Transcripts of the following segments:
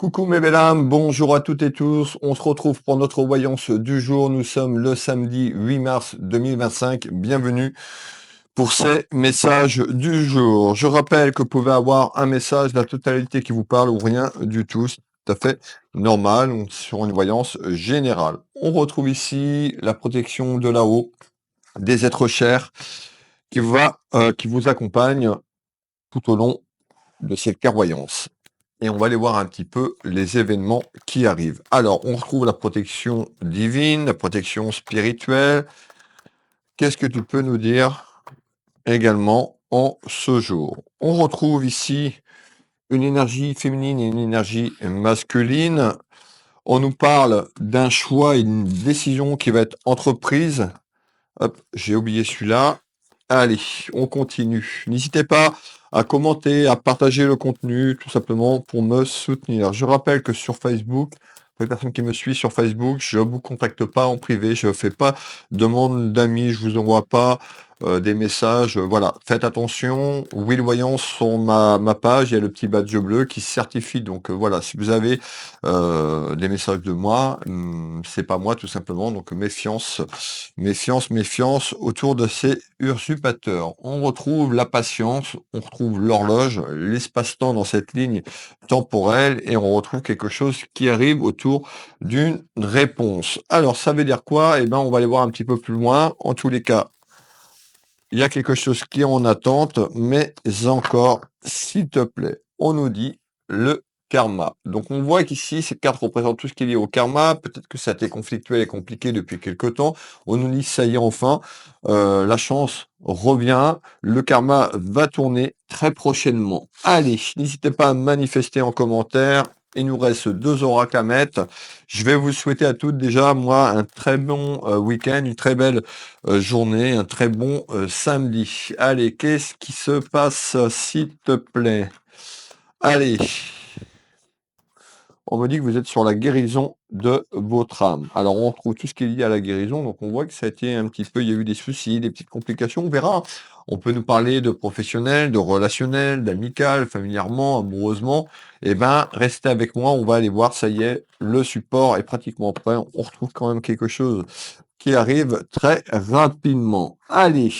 Coucou mes belles âmes, bonjour à toutes et tous. On se retrouve pour notre voyance du jour. Nous sommes le samedi 8 mars 2025. Bienvenue pour ces messages du jour. Je rappelle que vous pouvez avoir un message, la totalité qui vous parle ou rien du tout. C'est tout à fait normal sur une voyance générale. On retrouve ici la protection de là-haut, des êtres chers qui vous accompagnent tout au long de cette clairvoyance. Et on va aller voir un petit peu les événements qui arrivent. Alors, on retrouve la protection divine, la protection spirituelle. Qu'est-ce que tu peux nous dire également en ce jour? On retrouve ici une énergie féminine et une énergie masculine. On nous parle d'un choix et d'une décision qui va être entreprise. Hop, j'ai oublié celui-là. Allez, on continue. N'hésitez pas à commenter, à partager le contenu, tout simplement pour me soutenir. Je rappelle que sur Facebook, pour les personnes qui me suivent sur Facebook, je ne vous contacte pas en privé, je ne fais pas demande d'amis, je vous envoie pas des messages. Voilà, faites attention. Will Voyance sur ma page, il y a le petit badge bleu qui certifie. Donc voilà, si vous avez des messages de moi, c'est pas moi tout simplement. Donc méfiance. Méfiance, méfiance autour de ces usurpateurs. On retrouve la patience, on retrouve l'horloge, l'espace-temps dans cette ligne temporelle et on retrouve quelque chose qui arrive autour d'une réponse. Alors, ça veut dire quoi? Eh ben, on va aller voir un petit peu plus loin. En tous les cas, il y a quelque chose qui est en attente, mais encore, s'il te plaît, on nous dit le karma. Donc on voit qu'ici, ces cartes représentent tout ce qui est lié au karma. Peut-être que ça a été conflictuel et compliqué depuis quelque temps. On nous dit, ça y est, enfin, la chance revient. Le karma va tourner très prochainement. Allez, n'hésitez pas à manifester en commentaire. Il nous reste 2 oracles à mettre. Je vais vous souhaiter à toutes déjà, moi, un très bon week-end, une très belle journée, un très bon samedi. Allez, qu'est-ce qui se passe, s'il te plaît? Allez, on me dit que vous êtes sur la guérison de votre âme. Alors, on retrouve tout ce qui est lié à la guérison. Donc, on voit que ça a été un petit peu, il y a eu des soucis, des petites complications. On verra. On peut nous parler de professionnel, de relationnel, d'amical, familièrement, amoureusement. Eh ben, restez avec moi. On va aller voir. Ça y est, le support est pratiquement prêt. On retrouve quand même quelque chose qui arrive très rapidement. Allez,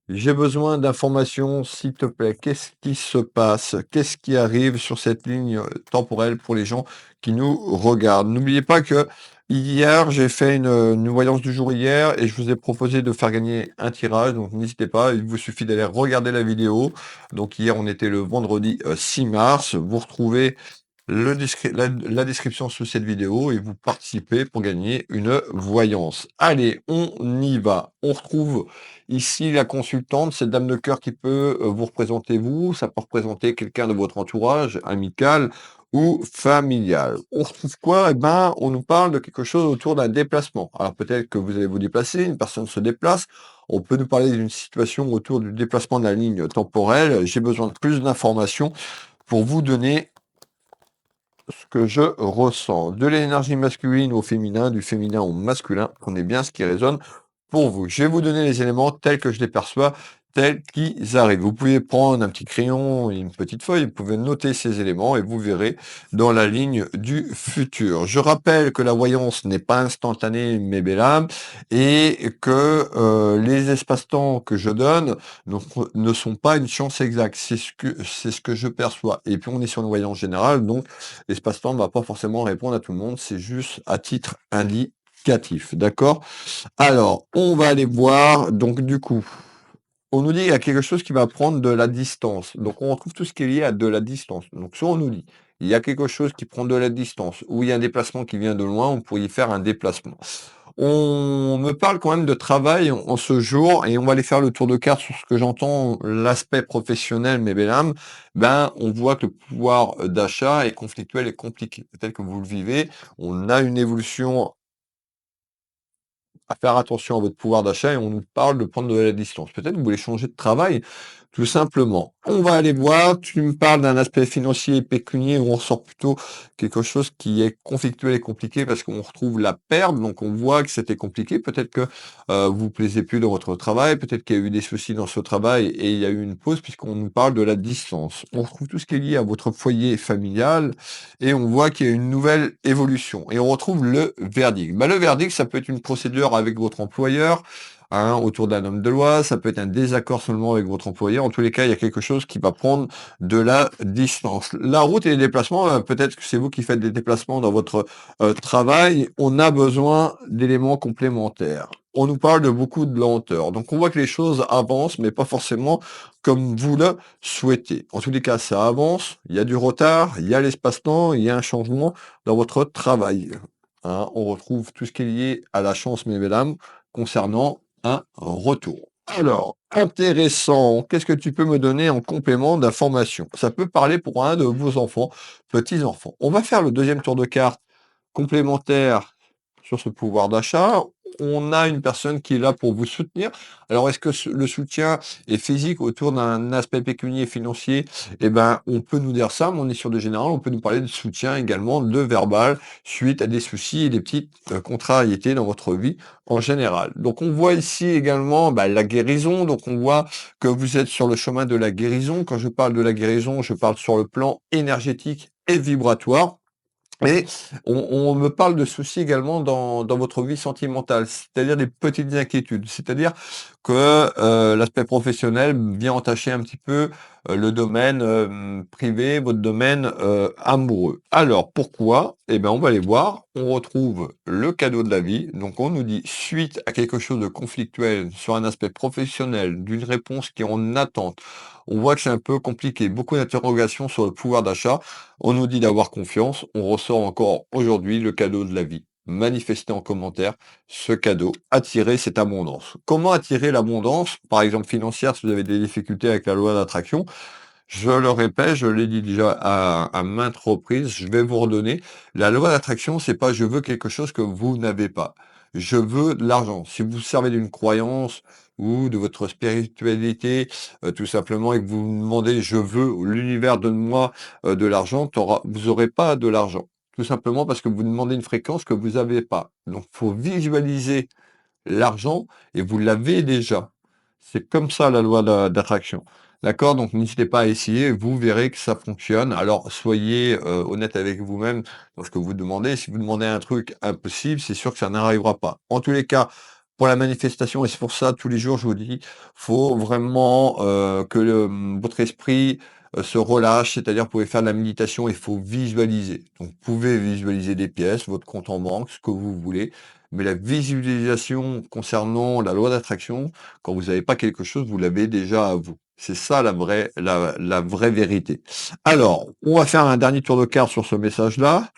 j'ai besoin d'informations, s'il te plaît. Qu'est-ce qui se passe? Qu'est-ce qui arrive sur cette ligne temporelle pour les gens qui nous regardent? N'oubliez pas que hier, j'ai fait une voyance du jour hier et je vous ai proposé de faire gagner un tirage. Donc n'hésitez pas, il vous suffit d'aller regarder la vidéo. Donc hier, on était le vendredi 6 mars. Vous retrouvez la description sous cette vidéo et vous participez pour gagner une voyance. Allez, on y va. On retrouve ici la consultante, cette dame de cœur qui peut vous représenter vous, ça peut représenter quelqu'un de votre entourage, amical ou familial. On retrouve quoi? Eh ben, on nous parle de quelque chose autour d'un déplacement. Alors peut-être que vous allez vous déplacer, une personne se déplace. On peut nous parler d'une situation autour du déplacement de la ligne temporelle. J'ai besoin de plus d'informations pour vous donner ce que je ressens. De l'énergie masculine au féminin, du féminin au masculin. Prenez bien ce qui résonne pour vous. Je vais vous donner les éléments tels que je les perçois, tels qu'ils arrivent. Vous pouvez prendre un petit crayon et une petite feuille, vous pouvez noter ces éléments et vous verrez dans la ligne du futur. Je rappelle que la voyance n'est pas instantanée, mes belles âmes, et que les espaces-temps que je donne ne sont pas une chance exacte. C'est ce que je perçois. Et puis on est sur une voyance générale, donc l'espace-temps ne va pas forcément répondre à tout le monde, c'est juste à titre indicatif. D'accord? Alors, on va aller voir, donc du coup, on nous dit qu'il y a quelque chose qui va prendre de la distance. Donc, on retrouve tout ce qui est lié à de la distance. Donc, soit on nous dit, il y a quelque chose qui prend de la distance, ou il y a un déplacement qui vient de loin, on pourrait y faire un déplacement. On me parle quand même de travail en ce jour, et on va aller faire le tour de carte sur ce que j'entends, l'aspect professionnel, mes belles âmes. Ben, on voit que le pouvoir d'achat est conflictuel et compliqué. Peut-être que vous le vivez. On a une évolution à faire attention à votre pouvoir d'achat et on nous parle de prendre de la distance. Peut-être que vous voulez changer de travail, tout simplement. On va aller voir, tu me parles d'un aspect financier et pécunier où on ressort plutôt quelque chose qui est conflictuel et compliqué parce qu'on retrouve la perte, donc on voit que c'était compliqué. Peut-être que vous vous plaisez plus dans votre travail, peut-être qu'il y a eu des soucis dans ce travail et il y a eu une pause puisqu'on nous parle de la distance. On retrouve tout ce qui est lié à votre foyer familial et on voit qu'il y a une nouvelle évolution. Et on retrouve le verdict. Bah, le verdict, ça peut être une procédure avec votre employeur, hein, autour d'un homme de loi, ça peut être un désaccord seulement avec votre employeur. En tous les cas, il y a quelque chose qui va prendre de la distance. La route et les déplacements, peut-être que c'est vous qui faites des déplacements dans votre travail. On a besoin d'éléments complémentaires. On nous parle de beaucoup de lenteur. Donc on voit que les choses avancent, mais pas forcément comme vous le souhaitez. En tous les cas, ça avance, il y a du retard, il y a l'espace-temps, il y a un changement dans votre travail. Hein, on retrouve tout ce qui est lié à la chance, mes mesdames, concernant un retour. Alors, intéressant. Qu'est-ce que tu peux me donner en complément d'information? Ça peut parler pour un de vos enfants, petits-enfants. On va faire le deuxième tour de carte complémentaire sur ce pouvoir d'achat. On a une personne qui est là pour vous soutenir. Alors, est-ce que le soutien est physique autour d'un aspect pécunier et financier? Eh ben, on peut nous dire ça, mais on est sur de général. On peut nous parler de soutien également, de verbal, suite à des soucis et des petites contrariétés dans votre vie en général. Donc, on voit ici également la guérison. Donc, on voit que vous êtes sur le chemin de la guérison. Quand je parle de la guérison, je parle sur le plan énergétique et vibratoire. Et on me parle de soucis également dans votre vie sentimentale, c'est-à-dire des petites inquiétudes. C'est-à-dire que, l'aspect professionnel vient entacher un petit peu, le domaine, privé, votre domaine, amoureux. Alors pourquoi? Eh ben, on va aller voir. On retrouve le cadeau de la vie. Donc on nous dit: «Suite à quelque chose de conflictuel sur un aspect professionnel, d'une réponse qui est en attente». On voit que c'est un peu compliqué, beaucoup d'interrogations sur le pouvoir d'achat. On nous dit d'avoir confiance, on ressort encore aujourd'hui le cadeau de la vie. Manifestez en commentaire ce cadeau, attirer cette abondance. Comment attirer l'abondance, par exemple financière, si vous avez des difficultés avec la loi d'attraction? Je le répète, je l'ai dit déjà à maintes reprises, je vais vous redonner. La loi d'attraction, c'est pas je veux quelque chose que vous n'avez pas. Je veux de l'argent. Si vous servez d'une croyance ou de votre spiritualité, tout simplement, et que vous vous demandez je veux, l'univers donne-moi de l'argent, vous aurez pas de l'argent. Tout simplement parce que vous demandez une fréquence que vous n'avez pas. Donc, faut visualiser l'argent et vous l'avez déjà. C'est comme ça la loi d'attraction. D'accord? Donc n'hésitez pas à essayer, vous verrez que ça fonctionne. Alors soyez honnête avec vous-même dans ce que vous demandez. Si vous demandez un truc impossible, c'est sûr que ça n'arrivera pas. En tous les cas, pour la manifestation, et c'est pour ça tous les jours je vous dis, faut vraiment que votre esprit se relâche, c'est-à-dire vous pouvez faire de la méditation, il faut visualiser. Donc vous pouvez visualiser des pièces, votre compte en banque, ce que vous voulez. Mais la visualisation concernant la loi d'attraction, quand vous n'avez pas quelque chose, vous l'avez déjà à vous. C'est ça la vraie vérité. Alors, on va faire un dernier tour de carte sur ce message-là.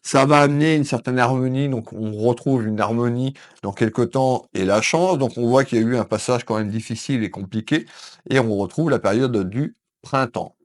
Ça va amener une certaine harmonie, donc on retrouve une harmonie dans quelque temps et la chance. Donc on voit qu'il y a eu un passage quand même difficile et compliqué, et on retrouve la période du printemps.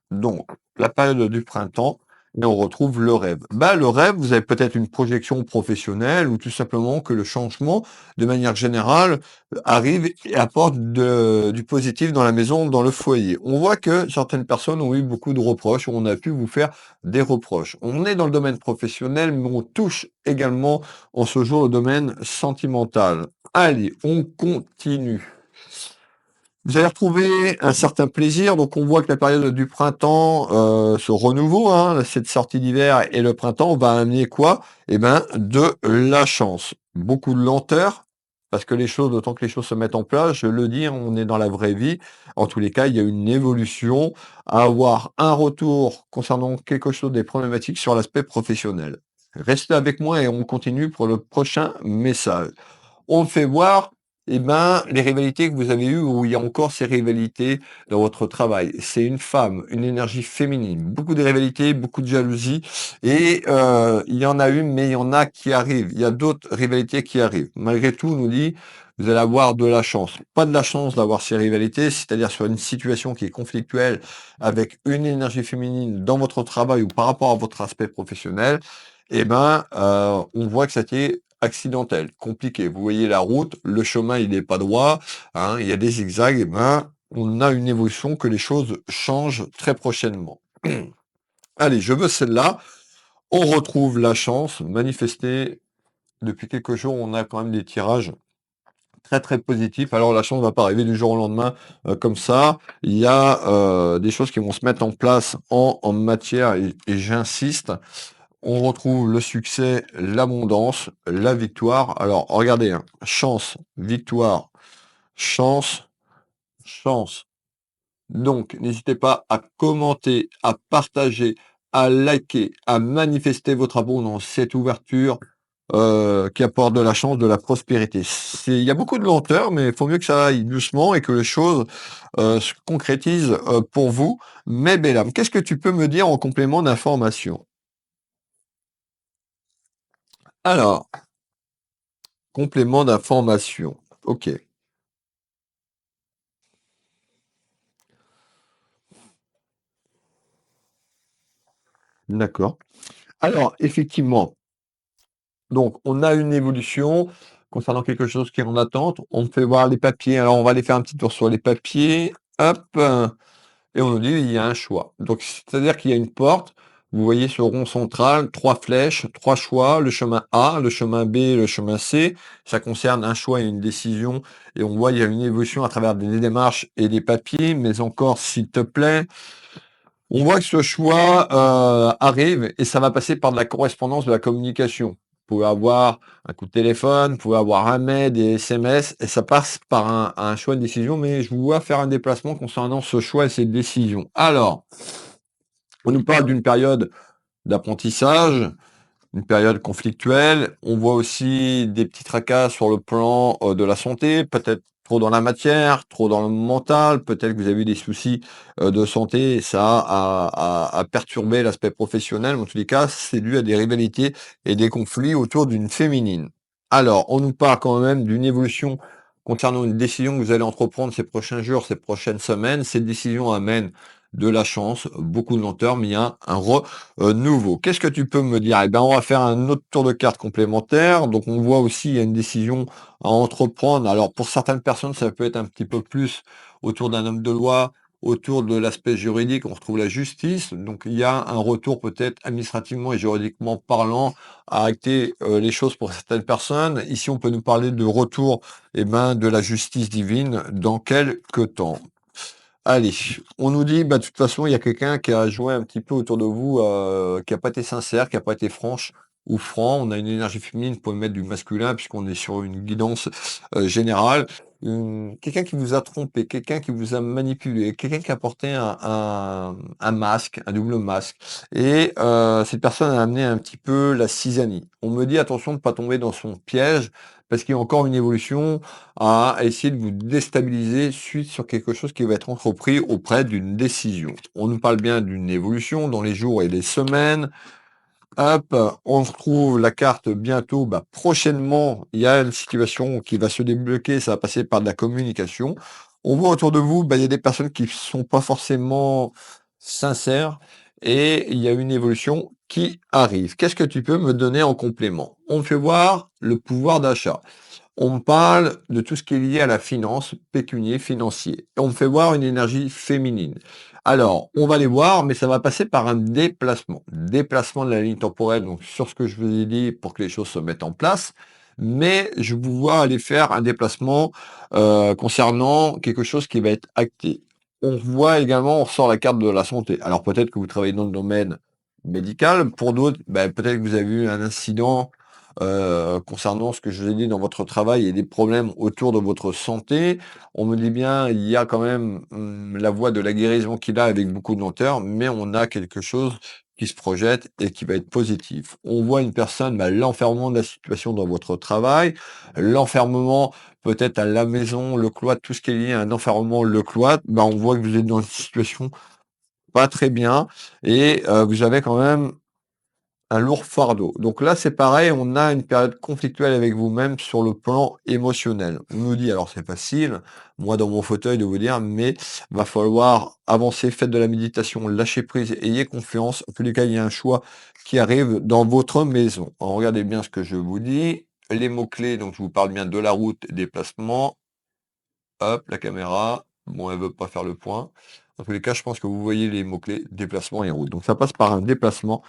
Donc, la période du printemps, et on retrouve le rêve. Le rêve, vous avez peut-être une projection professionnelle ou tout simplement que le changement, de manière générale, arrive et apporte du positif dans la maison, dans le foyer. On voit que certaines personnes ont eu beaucoup de reproches, ou on a pu vous faire des reproches. On est dans le domaine professionnel, mais on touche également en ce jour le domaine sentimental. Allez, on continue. Vous allez retrouver un certain plaisir, donc on voit que la période du printemps, ce renouveau, hein, cette sortie d'hiver et le printemps va amener quoi? Eh ben, de la chance. Beaucoup de lenteur, parce que les choses, autant que les choses se mettent en place, je le dis, on est dans la vraie vie. En tous les cas, il y a une évolution, à avoir un retour concernant quelque chose des problématiques sur l'aspect professionnel. Restez avec moi et on continue pour le prochain message. On me fait voir, les rivalités que vous avez eues, où il y a encore ces rivalités dans votre travail. C'est une femme, une énergie féminine, beaucoup de rivalités, beaucoup de jalousie et il y en a une, mais il y en a qui arrivent. Il y a d'autres rivalités qui arrivent. Malgré tout, on nous dit, vous allez avoir de la chance. Pas de la chance d'avoir ces rivalités, c'est-à-dire sur une situation qui est conflictuelle avec une énergie féminine dans votre travail ou par rapport à votre aspect professionnel, on voit que c'était accidentel, compliqué. Vous voyez la route, le chemin il n'est pas droit, hein, il y a des zigzags, on a une évolution, que les choses changent très prochainement. Allez, je veux celle-là. On retrouve la chance manifestée. Depuis quelques jours, on a quand même des tirages très, très positifs. Alors la chance ne va pas arriver du jour au lendemain, comme ça. Il y a, des choses qui vont se mettre en place en matière et j'insiste. On retrouve le succès, l'abondance, la victoire. Alors regardez, hein, chance, victoire, chance, chance. Donc n'hésitez pas à commenter, à partager, à liker, à manifester votre abondance, cette ouverture, qui apporte de la chance, de la prospérité. Il y a beaucoup de lenteur, mais il faut mieux que ça aille doucement et que les choses, se concrétisent, pour vous. Mais belle âme, qu'est-ce que tu peux me dire en complément d'information? Alors, complément d'information. OK, d'accord. Alors effectivement, donc on a une évolution concernant quelque chose qui est en attente. On me fait voir les papiers. Alors on va aller faire un petit tour sur les papiers. Hop, et on nous dit: «Il y a un choix». Donc c'est-à-dire qu'il y a une porte. Vous voyez ce rond central, 3 flèches, 3 choix, le chemin A, le chemin B, le chemin C. Ça concerne un choix et une décision et on voit il y a une évolution à travers des démarches et des papiers. Mais encore, s'il te plaît, on voit que ce choix, arrive et ça va passer par de la correspondance, de la communication. Vous pouvez avoir un coup de téléphone, vous pouvez avoir un mail, des SMS et ça passe par un choix de décision, mais je vous vois faire un déplacement concernant ce choix et cette décision. Alors, on nous parle d'une période d'apprentissage, une période conflictuelle. On voit aussi des petits tracas sur le plan, de la santé, peut-être trop dans la matière, trop dans le mental, peut-être que vous avez eu des soucis, de santé et ça a perturbé l'aspect professionnel. En tous les cas, c'est dû à des rivalités et des conflits autour d'une féminine. Alors, on nous parle quand même d'une évolution concernant une décision que vous allez entreprendre ces prochains jours, ces prochaines semaines. Cette décision amène de la chance, beaucoup de lenteur, mais il y a un nouveau. Qu'est-ce que tu peux me dire? Eh ben, on va faire un autre tour de cartes complémentaire. Donc, on voit aussi, il y a une décision à entreprendre. Alors, pour certaines personnes, ça peut être un petit peu plus autour d'un homme de loi, autour de l'aspect juridique. On retrouve la justice. Donc, il y a un retour peut-être administrativement et juridiquement parlant à acter les choses pour certaines personnes. Ici, on peut nous parler de retour, eh ben, de la justice divine dans quelques temps. Allez, on nous dit, bah, de toute façon, il y a quelqu'un qui a joué un petit peu autour de vous, qui a pas été sincère, qui a pas été franche ou franc. On a une énergie féminine, pour mettre du masculin puisqu'on est sur une guidance, générale. Quelqu'un qui vous a trompé, quelqu'un qui vous a manipulé, quelqu'un qui a porté un masque, un double masque et cette personne a amené un petit peu la zizanie. On me dit: «Attention de ne pas tomber dans son piège», parce qu'il y a encore une évolution à essayer de vous déstabiliser suite sur quelque chose qui va être entrepris auprès d'une décision. On nous parle bien d'une évolution dans les jours et les semaines. Hop, on retrouve la carte bientôt, bah, prochainement, il y a une situation qui va se débloquer, ça va passer par de la communication. On voit autour de vous, bah, il y a des personnes qui sont pas forcément sincères et il y a une évolution qui arrive. Qu'est-ce que tu peux me donner en complément? On me fait voir le pouvoir d'achat. On me parle de tout ce qui est lié à la finance, pécunier, financier. Et on me fait voir une énergie féminine. Alors, on va les voir, mais ça va passer par un déplacement. Déplacement de la ligne temporelle, donc sur ce que je vous ai dit pour que les choses se mettent en place. Mais je vous vois aller faire un déplacement concernant quelque chose qui va être acté. On voit également, on ressort la carte de la santé. Alors peut-être que vous travaillez dans le domaine médical. Pour d'autres, ben, peut-être que vous avez eu un incident concernant ce que je vous ai dit dans votre travail et des problèmes autour de votre santé. On me dit bien, il y a quand même la voie de la guérison qu'il a avec beaucoup de lenteur, mais on a quelque chose qui se projette et qui va être positif. On voit une personne, bah, l'enfermement de la situation dans votre travail, l'enfermement peut-être à la maison, le cloître, tout ce qui est lié à un enfermement, le cloître, bah, on voit que vous êtes dans une situation pas très bien et vous avez quand même un lourd fardeau. Donc là, c'est pareil, on a une période conflictuelle avec vous-même sur le plan émotionnel. On nous dit, alors c'est facile, moi dans mon fauteuil de vous dire, mais va falloir avancer, faites de la méditation, lâchez prise, ayez confiance. En tous les cas, il y a un choix qui arrive dans votre maison. Alors, regardez bien ce que je vous dis. Les mots-clés, donc je vous parle bien de la route, déplacement, hop, la caméra. Bon, elle veut pas faire le point. Dans tous les cas, je pense que vous voyez les mots-clés, déplacement et route. Donc ça passe par un déplacement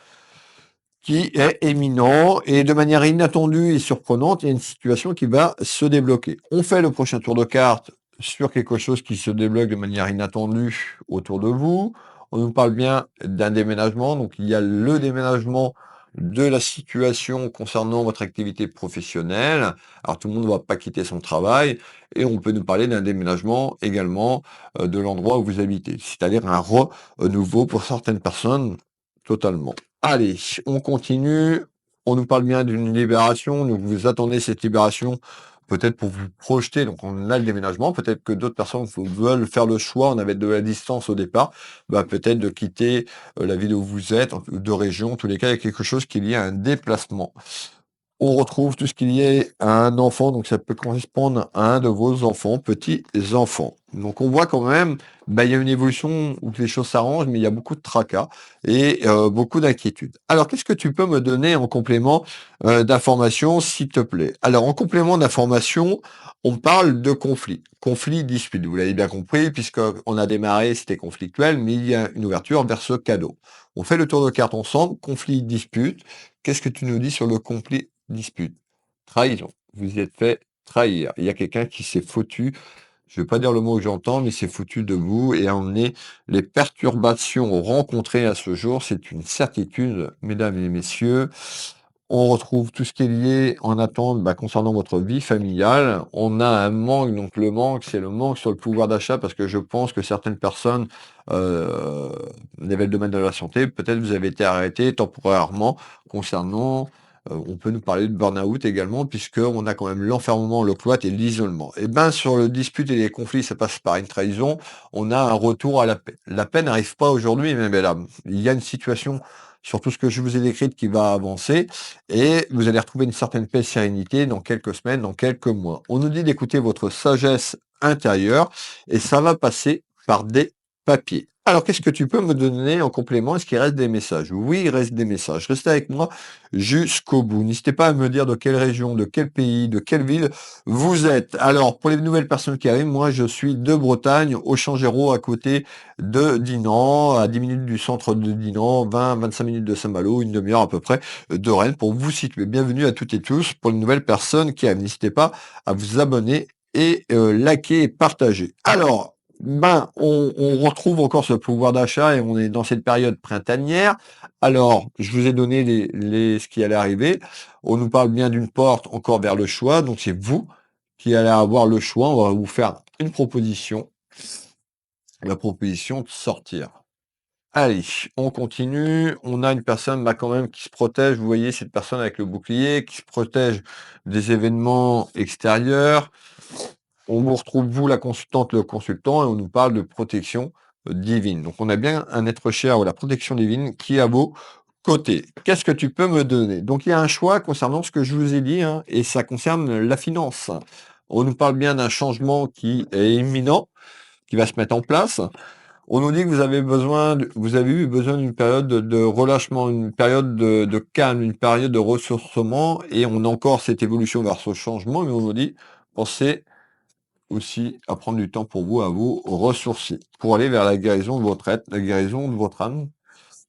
qui est éminent et de manière inattendue et surprenante, il y a une situation qui va se débloquer. On fait le prochain tour de carte sur quelque chose qui se débloque de manière inattendue autour de vous. On nous parle bien d'un déménagement, donc il y a le déménagement de la situation concernant votre activité professionnelle. Alors tout le monde ne va pas quitter son travail et on peut nous parler d'un déménagement également de l'endroit où vous habitez, c'est-à-dire un renouveau pour certaines personnes totalement. Allez, on continue. On nous parle bien d'une libération, donc vous attendez cette libération peut-être pour vous projeter. Donc on a le déménagement, peut-être que d'autres personnes veulent faire le choix, on avait de la distance au départ, bah, peut-être de quitter la ville où vous êtes, de région, en tous les cas, il y a quelque chose qui est lié à un déplacement. On retrouve tout ce qui est lié à un enfant, donc ça peut correspondre à un de vos enfants, petits-enfants. Donc on voit quand même, bah, il y a une évolution où les choses s'arrangent, mais il y a beaucoup de tracas et beaucoup d'inquiétudes. Alors qu'est-ce que tu peux me donner en complément d'informations, s'il te plaît? Alors en complément d'informations, on parle de conflit, conflit, dispute. Vous l'avez bien compris, puisqu'on a démarré, c'était conflictuel, mais il y a une ouverture vers ce cadeau. On fait le tour de cartes ensemble, conflit, dispute. Qu'est-ce que tu nous dis sur le conflit dispute? Trahison. Vous y êtes fait trahir. Il y a quelqu'un qui s'est foutu, je ne vais pas dire le mot que j'entends, mais s'est foutu de vous et a emmené les perturbations rencontrées à ce jour. C'est une certitude, mesdames et messieurs. On retrouve tout ce qui est lié en attente concernant votre vie familiale. On a un manque, donc le manque, c'est le manque sur le pouvoir d'achat parce que je pense que certaines personnes, euh, le domaine de la santé, peut-être vous avez été arrêté temporairement concernant, on peut nous parler de burn-out également puisqu'on a quand même l'enfermement, le cloître et l'isolement. Et ben sur le dispute et les conflits, ça passe par une trahison. On a un retour à la paix. La paix n'arrive pas aujourd'hui, mais mesdames. Il y a une situation sur tout ce que je vous ai décrit qui va avancer et vous allez retrouver une certaine paix et sérénité dans quelques semaines, dans quelques mois. On nous dit d'écouter votre sagesse intérieure et ça va passer par des papiers. Alors, qu'est-ce que tu peux me donner en complément? Est-ce qu'il reste des messages? Oui, il reste des messages. Restez avec moi jusqu'au bout. N'hésitez pas à me dire de quelle région, de quel pays, de quelle ville vous êtes. Alors, pour les nouvelles personnes qui arrivent, moi, je suis de Bretagne, au Changéro, à côté de Dinan, à 10 minutes du centre de Dinan, 20-25 minutes de Saint-Malo, une demi-heure à peu près de Rennes pour vous situer. Bienvenue à toutes et tous pour les nouvelles personnes qui arrivent. N'hésitez pas à vous abonner et liker et partager. Alors, on retrouve encore ce pouvoir d'achat et on est dans cette période printanière. Alors, je vous ai donné ce qui allait arriver. On nous parle bien d'une porte encore vers le choix, donc c'est vous qui allez avoir le choix. On va vous faire une proposition, la proposition de sortir. Allez, on continue. On a une personne quand même qui se protège. Vous voyez cette personne avec le bouclier qui se protège des événements extérieurs. On vous retrouve, vous, la consultante, le consultant, et on nous parle de protection divine. Donc on a bien un être cher ou la protection divine qui est à vos côtés. Qu'est-ce que tu peux me donner? Donc il y a un choix concernant ce que je vous ai dit, hein, et ça concerne la finance. On nous parle bien d'un changement qui est imminent, qui va se mettre en place. On nous dit que vous avez eu besoin d'une période de relâchement, une période de calme, une période de ressourcement, et on a encore cette évolution vers ce changement, mais on nous dit, pensez aussi à prendre du temps pour vous, à vous ressourcer, pour aller vers la guérison de votre être, la guérison de votre âme.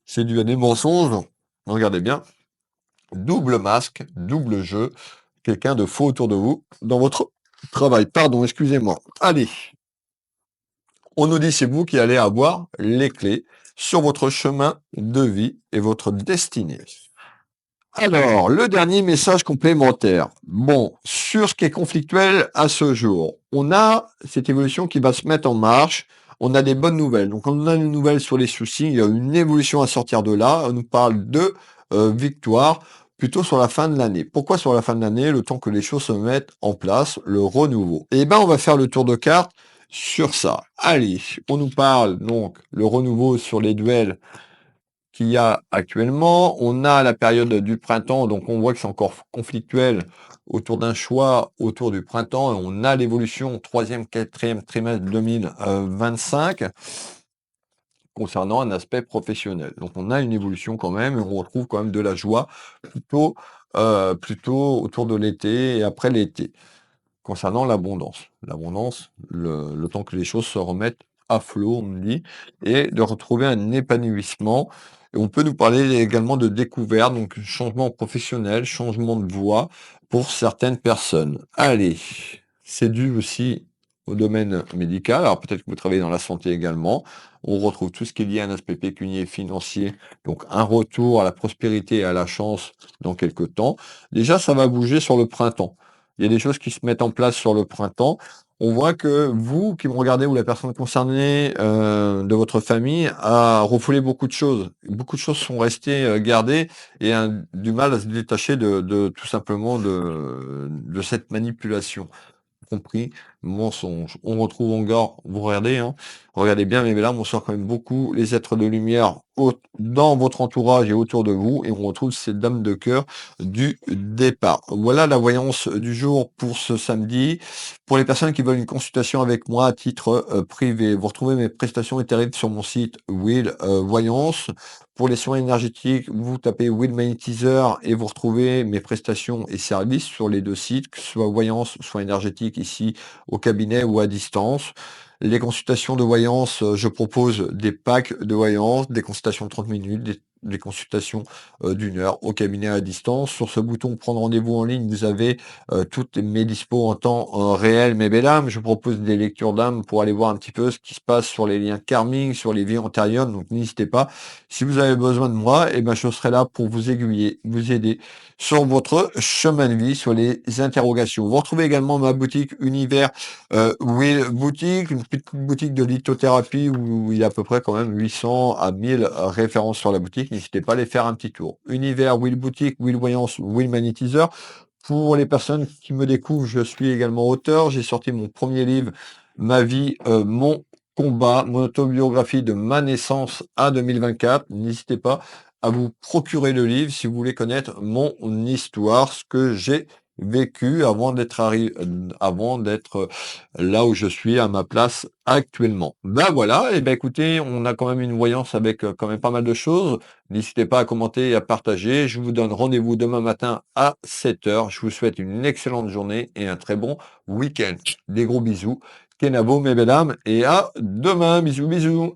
C'est dû à des mensonges. Regardez bien. Double masque, double jeu, quelqu'un de faux autour de vous, dans votre travail. Pardon, excusez-moi. Allez, on nous dit c'est vous qui allez avoir les clés sur votre chemin de vie et votre destinée. Alors, le dernier message complémentaire. Bon, sur ce qui est conflictuel à ce jour, on a cette évolution qui va se mettre en marche. On a des bonnes nouvelles. Donc, on a une nouvelle sur les soucis. Il y a une évolution à sortir de là. On nous parle de victoire plutôt sur la fin de l'année. Pourquoi sur la fin de l'année? Le temps que les choses se mettent en place, le renouveau. Eh ben, on va faire le tour de cartes sur ça. Allez, on nous parle donc le renouveau sur les duels qu'il y a actuellement. On a la période du printemps, donc on voit que c'est encore conflictuel autour d'un choix autour du printemps. Et on a l'évolution troisième, quatrième trimestre 2025 concernant un aspect professionnel. Donc on a une évolution quand même, et on retrouve quand même de la joie plutôt, plutôt autour de l'été et après l'été. concernant l'abondance. L'abondance, le temps que les choses se remettent à flot, on me dit, et de retrouver un épanouissement. Et on peut nous parler également de découverte, donc changement professionnel, changement de voie pour certaines personnes. Allez, c'est dû aussi au domaine médical. Alors peut-être que vous travaillez dans la santé également. On retrouve tout ce qui est lié à un aspect pécunier, financier, donc un retour à la prospérité et à la chance dans quelques temps. Déjà, ça va bouger sur le printemps. Il y a des choses qui se mettent en place sur le printemps. On voit que vous qui me regardez ou la personne concernée de votre famille a refoulé beaucoup de choses. Beaucoup de choses sont restées gardées et a du mal à se détacher de tout simplement de cette manipulation compris, mensonge. On retrouve encore, vous regardez, hein, regardez bien, mais là, on sort quand même beaucoup les êtres de lumière dans votre entourage et autour de vous, et on retrouve ces dames de cœur du départ. Voilà la voyance du jour pour ce samedi. Pour les personnes qui veulent une consultation avec moi à titre privé, vous retrouvez mes prestations éthériques sur mon site Will Voyance. Pour les soins énergétiques, vous tapez Will Magnétiseur et vous retrouvez mes prestations et services sur les deux sites, que ce soit voyance, soins énergétiques ici au cabinet ou à distance. Les consultations de voyance, je propose des packs de voyance, des consultations de 30 minutes, des consultations d'une heure au cabinet à distance. Sur ce bouton prendre rendez-vous en ligne, vous avez toutes mes dispos en temps réel, mes belles âmes. Je propose des lectures d'âme pour aller voir un petit peu ce qui se passe sur les liens karmiques, sur les vies antérieures. Donc n'hésitez pas. Si vous avez besoin de moi, eh ben, je serai là pour vous aiguiller, vous aider sur votre chemin de vie, sur les interrogations. Vous retrouvez également ma boutique Univers Will Boutique, une petite boutique de lithothérapie où il y a à peu près quand même 800 à 1000 références sur la boutique. N'hésitez pas à aller faire un petit tour. Univers Will Boutique, Will Voyance, Will Magnétiseur. Pour les personnes qui me découvrent, je suis également auteur. J'ai sorti mon premier livre, Ma vie, mon combat, mon autobiographie de ma naissance à 2024. N'hésitez pas à vous procurer le livre si vous voulez connaître mon histoire, ce que j'ai vécu avant d'être là où je suis à ma place actuellement. Ben voilà, et ben écoutez, on a quand même une voyance avec quand même pas mal de choses. N'hésitez pas à commenter et à partager. Je vous donne rendez-vous demain matin à 7 heures. Je vous souhaite une excellente journée et un très bon week-end. Des gros bisous. Kenavo, mes belles dames, et à demain. Bisous, bisous.